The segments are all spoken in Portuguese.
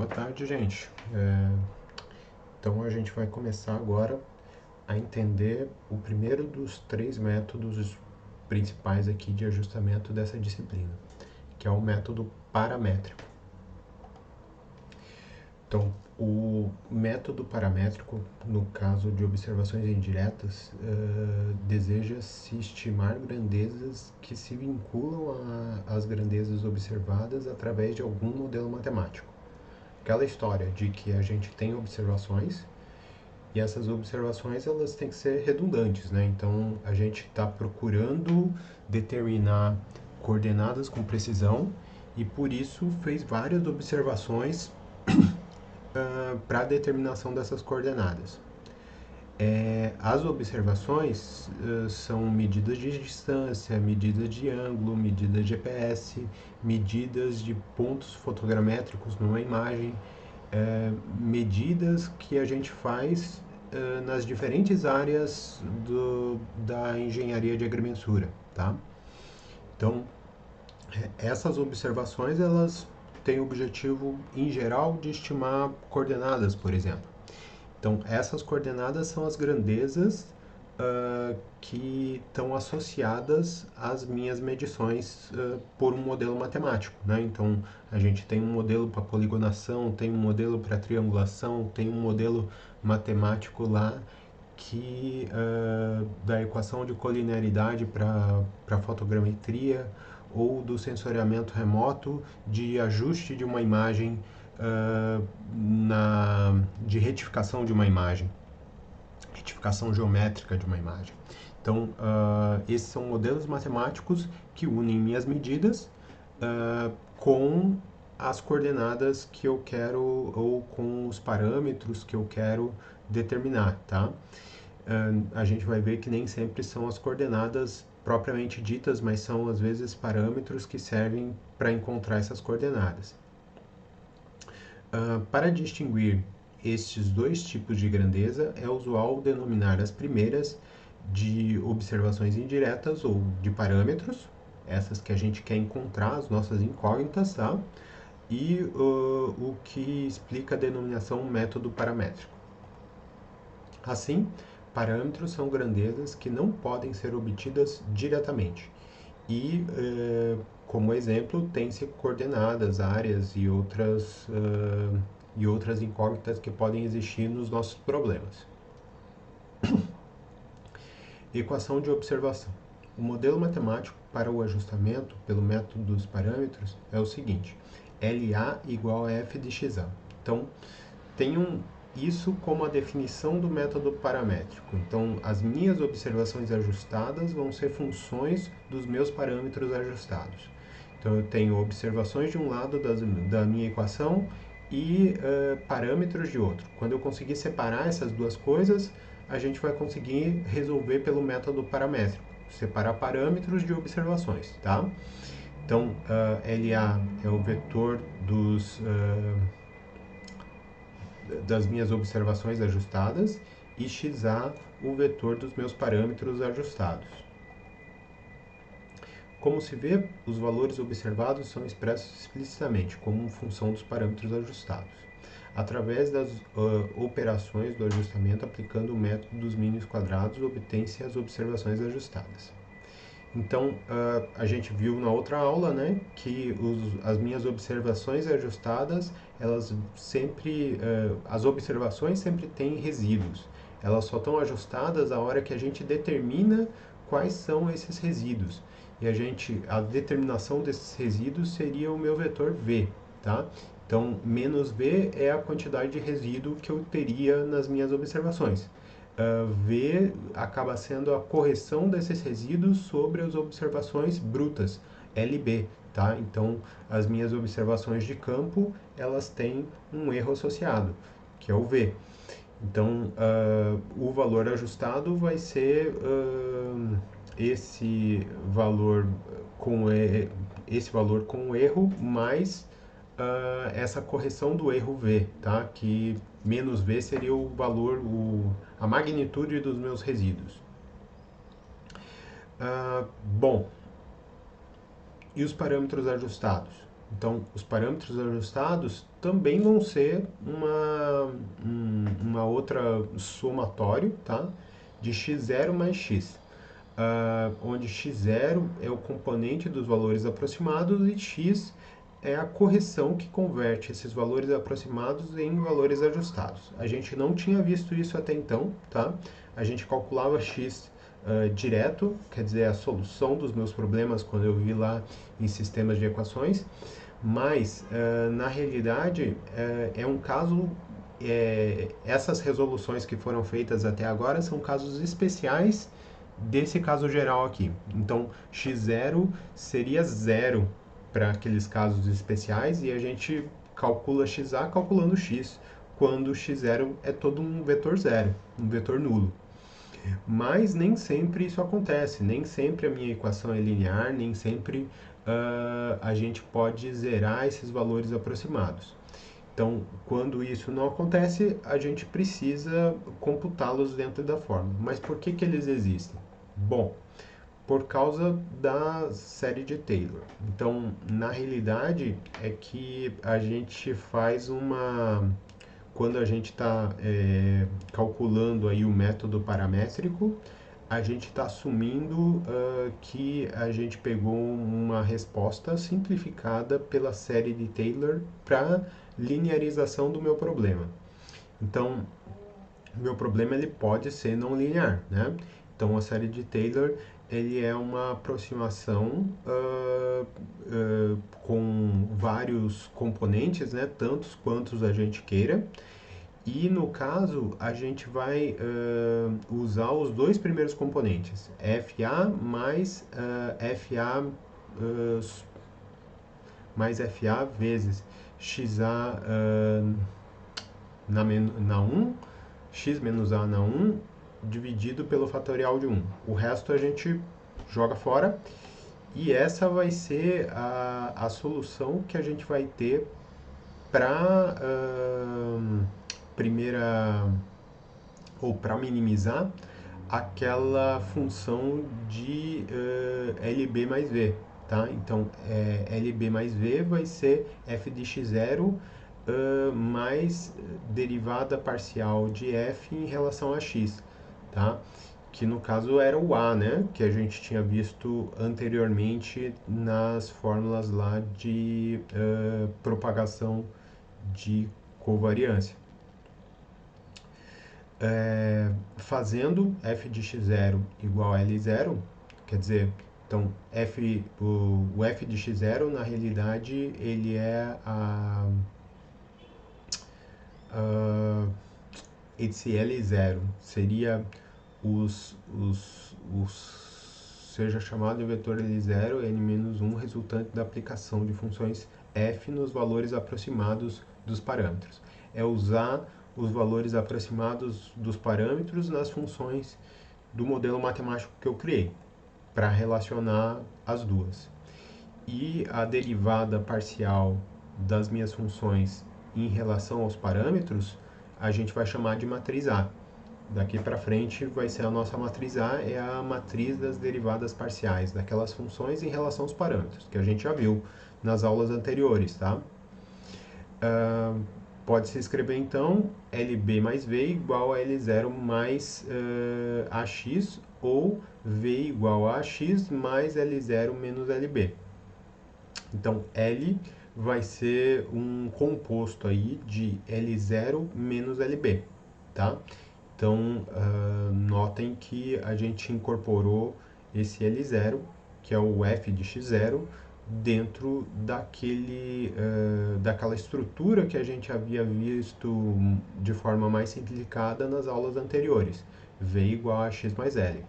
Boa tarde, gente. Então a gente vai começar agora a entender o primeiro dos três métodos principais aqui de ajustamento dessa disciplina, que é o método paramétrico. Então, o método paramétrico, no caso de observações indiretas, deseja-se estimar grandezas que se vinculam às grandezas observadas através de algum modelo matemático. Aquela história de que a gente tem observações e essas observações elas têm que ser redundantes, né? Então a gente está procurando determinar coordenadas com precisão e por isso fez várias observações para a determinação dessas coordenadas. As observações são medidas de distância, medidas de ângulo, medidas de GPS, medidas de pontos fotogramétricos numa imagem, medidas que a gente faz nas diferentes áreas da engenharia de agrimensura, tá? Então, essas observações elas têm o objetivo em geral de estimar coordenadas, por exemplo. Então, essas coordenadas são as grandezas que estão associadas às minhas medições por um modelo matemático, né? Então, a gente tem um modelo para poligonação, tem um modelo para triangulação, tem um modelo matemático lá que da equação de colinearidade para fotogrametria ou do sensoriamento remoto de ajuste de uma imagem de retificação de uma imagem, retificação geométrica de uma imagem. Então, esses são modelos matemáticos que unem minhas medidas com as coordenadas que eu quero ou com os parâmetros que eu quero determinar, tá? A gente vai ver que nem sempre são as coordenadas propriamente ditas, mas são às vezes parâmetros que servem para encontrar essas coordenadas. Para distinguir estes dois tipos de grandeza, é usual denominar as primeiras de observações indiretas ou de parâmetros, essas que a gente quer encontrar, as nossas incógnitas, tá? E o que explica a denominação método paramétrico. Assim, parâmetros são grandezas que não podem ser obtidas diretamente. E, como exemplo, tem-se coordenadas, áreas e outras incógnitas que podem existir nos nossos problemas. Equação de observação. O modelo matemático para o ajustamento pelo método dos parâmetros é o seguinte: LA igual a f de xa. Então, tenham isso como a definição do método paramétrico. Então, as minhas observações ajustadas vão ser funções dos meus parâmetros ajustados. Então, eu tenho observações de um lado da minha equação e parâmetros de outro. Quando eu conseguir separar essas duas coisas, a gente vai conseguir resolver pelo método paramétrico, separar parâmetros de observações, tá? Então, LA é o vetor das minhas observações ajustadas e XA o vetor dos meus parâmetros ajustados. Como se vê, os valores observados são expressos explicitamente como função dos parâmetros ajustados, através das operações do ajustamento aplicando o método dos mínimos quadrados, obtém-se as observações ajustadas. Então, a gente viu na outra aula, né, que as minhas observações ajustadas, elas sempre, as observações sempre têm resíduos. Elas só estão ajustadas a hora que a gente determina quais são esses resíduos. E a determinação desses resíduos seria o meu vetor V, tá? Então, menos V é a quantidade de resíduo que eu teria nas minhas observações. V acaba sendo a correção desses resíduos sobre as observações brutas, LB, tá? Então, as minhas observações de campo, elas têm um erro associado, que é o V. Então, o valor ajustado vai ser esse valor com erro mais essa correção do erro V, tá? Que menos V seria o valor, a magnitude dos meus resíduos. Bom, e os parâmetros ajustados? Então, os parâmetros ajustados também vão ser uma outra somatório, tá? De x0 mais x, onde x0 é o componente dos valores aproximados e x é a correção que converte esses valores aproximados em valores ajustados. A gente não tinha visto isso até então, tá? A gente calculava x direto, quer dizer, a solução dos meus problemas quando eu vi lá em sistemas de equações, mas na realidade é um caso, essas resoluções que foram feitas até agora são casos especiais desse caso geral aqui. Então, x0 seria zero para aqueles casos especiais e a gente calcula xa calculando x, quando x0 é todo um vetor zero, um vetor nulo. Mas nem sempre isso acontece, nem sempre a minha equação é linear, nem sempre a gente pode zerar esses valores aproximados. Então, quando isso não acontece, a gente precisa computá-los dentro da fórmula. Mas por que que eles existem? Bom, por causa da série de Taylor. Então, na realidade, é que a gente faz quando a gente está calculando aí o método paramétrico, a gente está assumindo que a gente pegou uma resposta simplificada pela série de Taylor para linearização do meu problema. Então, meu problema ele pode ser não linear, né? Então, a série de Taylor ele é uma aproximação com vários componentes, né? Tantos quantos a gente queira. E no caso, a gente vai usar os dois primeiros componentes, FA mais FA mais FA vezes XA na 1, x menos A na 1, dividido pelo fatorial de 1. O resto a gente joga fora e essa vai ser a solução que a gente vai ter para primeira, ou para minimizar aquela função de LB mais V, tá? Então, LB mais V vai ser f de x0 mais derivada parcial de f em relação a x, tá? Que no caso era o A, né? Que a gente tinha visto anteriormente nas fórmulas lá de propagação de covariância. Fazendo f de x0 igual a L0, quer dizer, então o f de x0 na realidade ele é esse L0 seria seja chamado de vetor L0 n-1 resultante da aplicação de funções f nos valores aproximados dos parâmetros. É usar os valores aproximados dos parâmetros nas funções do modelo matemático que eu criei, para relacionar as duas. E a derivada parcial das minhas funções em relação aos parâmetros, a gente vai chamar de matriz A. Daqui para frente vai ser a nossa matriz A, é a matriz das derivadas parciais daquelas funções em relação aos parâmetros, que a gente já viu nas aulas anteriores, tá? Pode-se escrever então LB mais V igual a L0 mais AX, ou V igual a AX mais L0 menos LB. Então, L vai ser um composto aí de L0 menos LB, tá? Então, notem que a gente incorporou esse L0, que é o f de x0, dentro daquela estrutura que a gente havia visto de forma mais simplificada nas aulas anteriores, V igual a x mais L.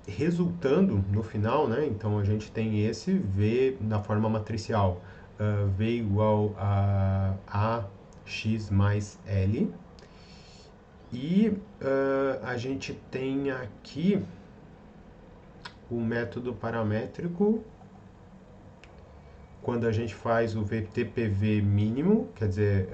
Resultando no final, né, então a gente tem esse V na forma matricial, V igual a AX mais L, e a gente tem aqui o método paramétrico, quando a gente faz o VTPV mínimo, quer dizer,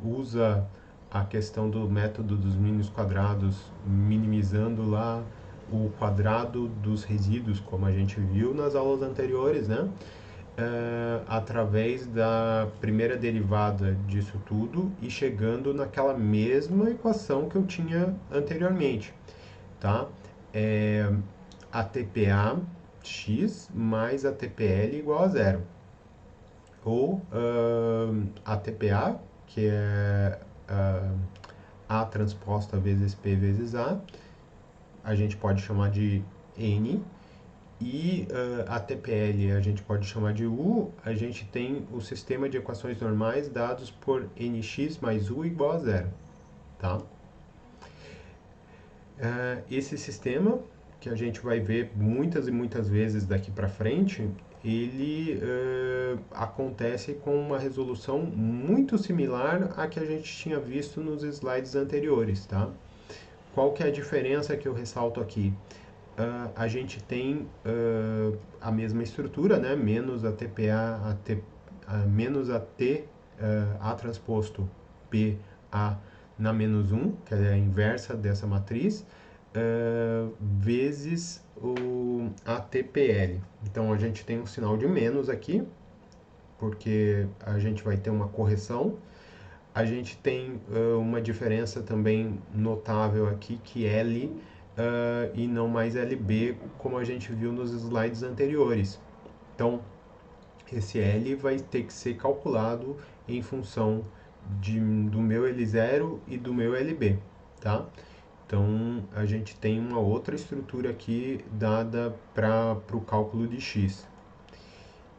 usa a questão do método dos mínimos quadrados, minimizando lá o quadrado dos resíduos, como a gente viu nas aulas anteriores, né? através da primeira derivada disso tudo e chegando naquela mesma equação que eu tinha anteriormente, tá? É ATPA x mais ATPL igual a zero. Ou ATPA, que é A transposta vezes P vezes a gente pode chamar de N, e a TPL a gente pode chamar de U. A gente tem o sistema de equações normais dados por nx mais u igual a zero, tá? Esse sistema, que a gente vai ver muitas e muitas vezes daqui para frente, ele acontece com uma resolução muito similar à que a gente tinha visto nos slides anteriores, tá? Qual que é a diferença que eu ressalto aqui? A gente tem a mesma estrutura, né? Menos a TPA, menos a T, A transposto P, A na menos 1, que é a inversa dessa matriz, vezes o ATPL. Então, a gente tem um sinal de menos aqui, porque a gente vai ter uma correção. A gente tem uma diferença também notável aqui, que L e não mais LB, como a gente viu nos slides anteriores. Então, esse L vai ter que ser calculado em função do meu L0 e do meu LB, tá? Então, a gente tem uma outra estrutura aqui dada para o cálculo de x.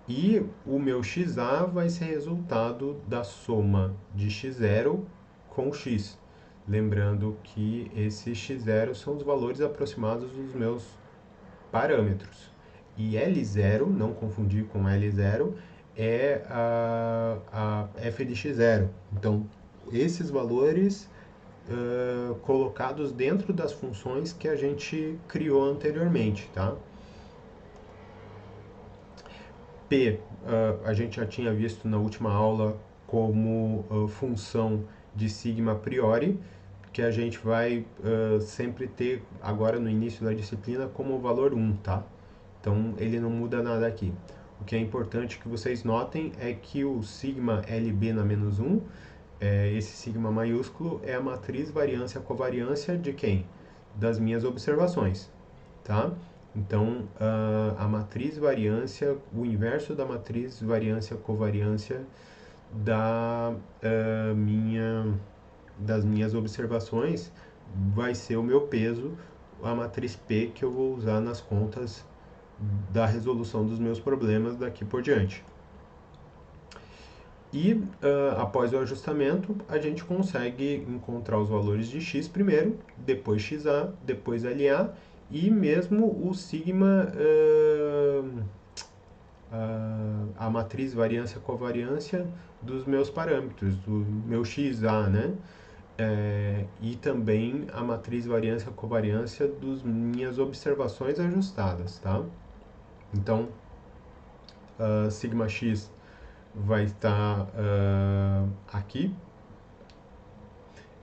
E o meu XA vai ser resultado da soma de x0 com x. Lembrando que esses x0 são os valores aproximados dos meus parâmetros. E L0, não confundir com L0, é a f de x0. Então, esses valores colocados dentro das funções que a gente criou anteriormente, tá? P, a gente já tinha visto na última aula como função de sigma a priori, que a gente vai sempre ter agora no início da disciplina como valor 1, tá? Então ele não muda nada aqui. O que é importante que vocês notem é que o sigma LB na menos 1, esse sigma maiúsculo, é a matriz variância-covariância de quem? Das minhas observações, tá? Então, a matriz variância, o inverso da matriz variância-covariância das minhas observações vai ser o meu peso, a matriz P, que eu vou usar nas contas da resolução dos meus problemas daqui por diante. E após o ajustamento, a gente consegue encontrar os valores de x primeiro, depois xa, depois LA, e mesmo o sigma, a matriz variância-covariância dos meus parâmetros, do meu xa, né? E também a matriz variância-covariância das minhas observações ajustadas, tá? Então, sigma x vai estar aqui,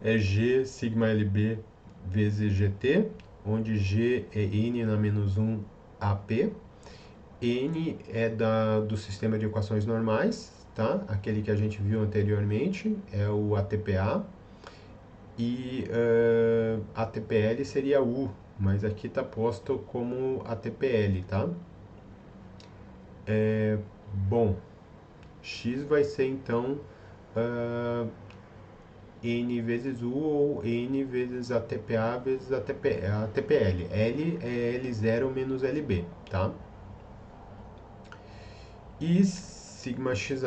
é G sigma LB vezes GT, onde G é N na menos 1 AP, N é do sistema de equações normais, tá? Aquele que a gente viu anteriormente, é o ATPA, e ATPL seria U, mas aqui está posto como ATPL, tá? Bom, X vai ser então N vezes U ou N vezes ATPA vezes ATPL. L é L0 menos LB, tá? E sigma xa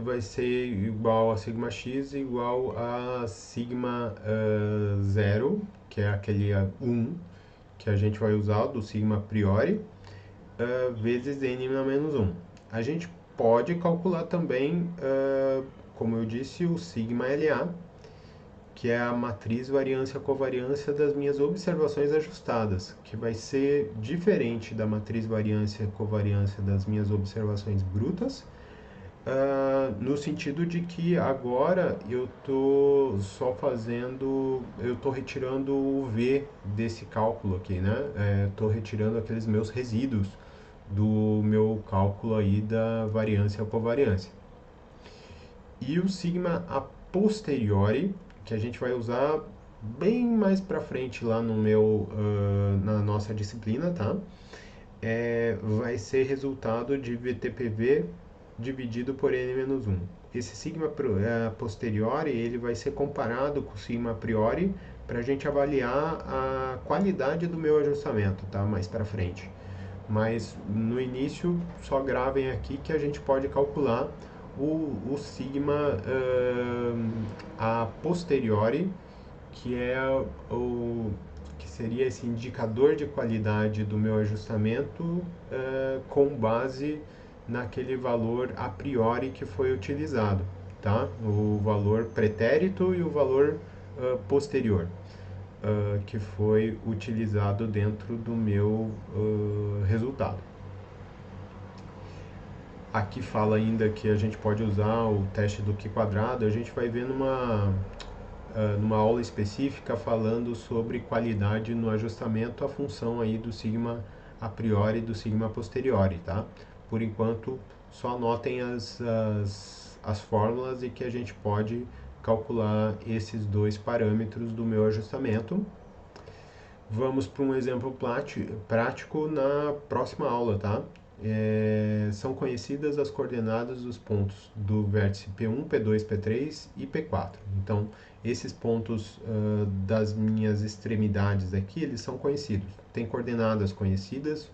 vai ser igual a sigma x igual a sigma 0, que é aquele 1 que a gente vai usar do sigma a priori, vezes n na menos 1. A gente pode calcular também, como eu disse, o sigma LA, que é a matriz variância-covariância das minhas observações ajustadas, que vai ser diferente da matriz variância-covariância das minhas observações brutas, no sentido de que agora eu estou eu estou retirando o V desse cálculo aqui, né? Estou retirando aqueles meus resíduos do meu cálculo aí da variância ou covariância. E o sigma a posteriori, que a gente vai usar bem mais para frente lá no na nossa disciplina, tá? Vai ser resultado de VTPV dividido por n-1. Esse sigma posteriori ele vai ser comparado com o sigma a priori para a gente avaliar a qualidade do meu ajustamento, tá? Mais para frente. Mas no início só gravem aqui que a gente pode calcular o sigma a posteriori, que é o que seria esse indicador de qualidade do meu ajustamento com base naquele valor a priori que foi utilizado, tá? O valor pretérito e o valor posterior que foi utilizado dentro do meu resultado. Aqui fala ainda que a gente pode usar o teste do Q quadrado, a gente vai ver numa aula específica falando sobre qualidade no ajustamento, a função aí do sigma a priori e do sigma a posteriori, tá? Por enquanto, só anotem as fórmulas e que a gente pode calcular esses dois parâmetros do meu ajustamento. Vamos para um exemplo prático na próxima aula, tá? São conhecidas as coordenadas dos pontos do vértice P1, P2, P3 e P4. Então, esses pontos das minhas extremidades aqui, eles são conhecidos. Tem coordenadas conhecidas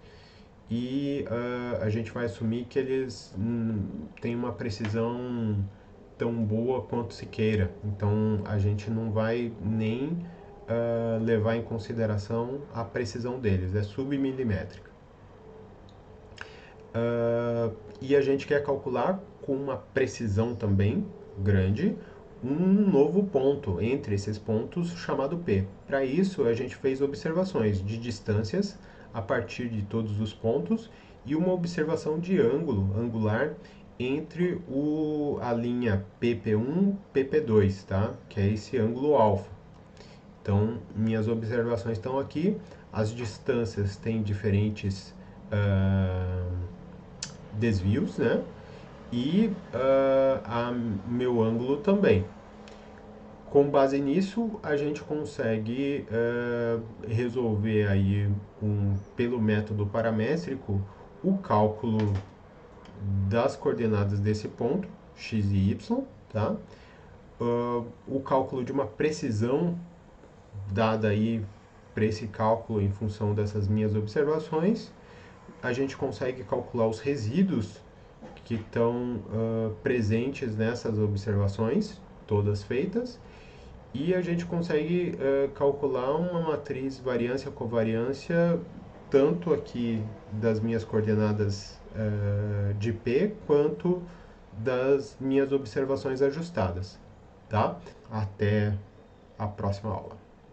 e a gente vai assumir que eles têm uma precisão tão boa quanto se queira. Então, a gente não vai nem levar em consideração a precisão deles, é submilimétrica. E a gente quer calcular com uma precisão também grande um novo ponto entre esses pontos chamado P. Para isso, a gente fez observações de distâncias a partir de todos os pontos e uma observação de angular entre a linha PP1 e PP2, tá? Que é esse ângulo alfa. Então, minhas observações estão aqui. As distâncias têm diferentes desvios, né? E meu ângulo também. Com base nisso, a gente consegue resolver aí pelo método paramétrico o cálculo das coordenadas desse ponto, x e y, tá? O cálculo de uma precisão dada aí para esse cálculo em função dessas minhas observações. A gente consegue calcular os resíduos que estão presentes nessas observações, todas feitas, e a gente consegue calcular uma matriz variância-covariância, tanto aqui das minhas coordenadas de P, quanto das minhas observações ajustadas, tá? Até a próxima aula.